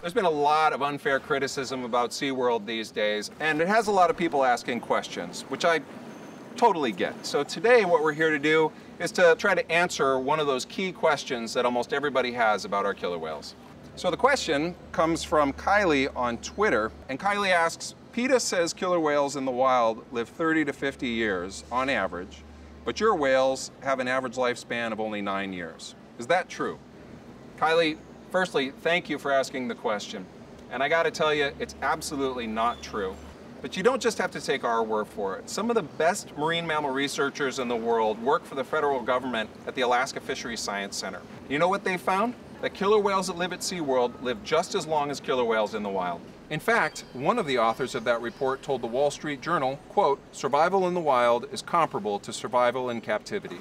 There's been a lot of unfair criticism about SeaWorld these days, and it has a lot of people asking questions, which I totally get. So today what we're here to do is to try to answer one of those key questions that almost everybody has about our killer whales. So the question comes from Kylie on Twitter, and Kylie asks, PETA says killer whales in the wild live 30 to 50 years on average, but your whales have an average lifespan of only 9 years. Is that true? Kylie, firstly, thank you for asking the question. And I gotta tell you, it's absolutely not true. But you don't just have to take our word for it. Some of the best marine mammal researchers in the world work for the federal government at the Alaska Fisheries Science Center. You know what they found? That killer whales that live at SeaWorld live just as long as killer whales in the wild. In fact, one of the authors of that report told the Wall Street Journal, quote, "Survival in the wild is comparable to survival in captivity."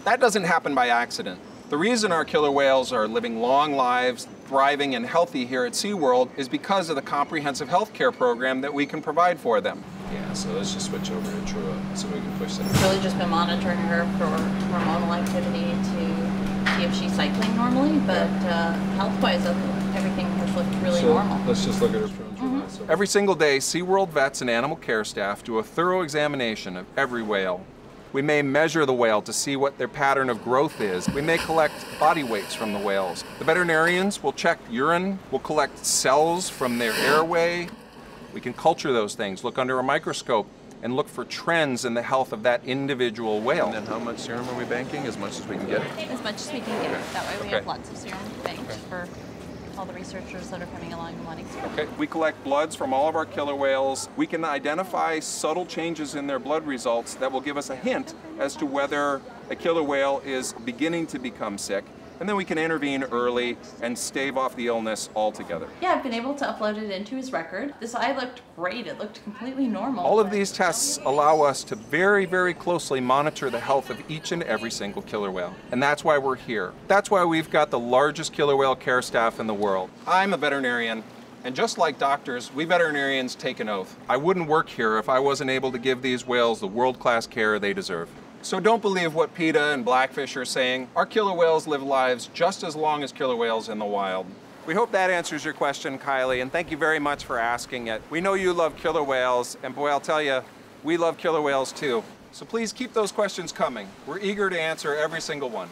That doesn't happen by accident. The reason our killer whales are living long lives, thriving and healthy here at SeaWorld is because of the comprehensive healthcare program that we can provide for them. Yeah, so let's just switch over to Trua so we can push that. We've really just been monitoring her for hormonal activity to see if she's cycling normally, but health-wise, everything has looked really normal. Let's just look at her prunes. So every single day, SeaWorld vets and animal care staff do a thorough examination of every whale. We may measure the whale to see what their pattern of growth is. We may collect body weights from the whales. The veterinarians will check urine, will collect cells from their airway. We can culture those things, look under a microscope, and look for trends in the health of that individual whale. And then how much serum are we banking? As much as we can get? As much as we can get. That way we Okay. have lots of serum banked for all the researchers that are coming along and wanting serum. Okay, we collect bloods from all of our killer whales. We can identify subtle changes in their blood results that will give us a hint as to whether a killer whale is beginning to become sick. And then we can intervene early and stave off the illness altogether. Yeah, I've been able to upload it into his record. This eye looked great. It looked completely normal. All of these tests allow us to very, very closely monitor the health of each and every single killer whale. And that's why we're here. That's why we've got the largest killer whale care staff in the world. I'm a veterinarian, and just like doctors, we veterinarians take an oath. I wouldn't work here if I wasn't able to give these whales the world-class care they deserve. So don't believe what PETA and Blackfish are saying. Our killer whales live lives just as long as killer whales in the wild. We hope that answers your question, Kylie, and thank you very much for asking it. We know you love killer whales, and boy, I'll tell you, we love killer whales too. So please keep those questions coming. We're eager to answer every single one.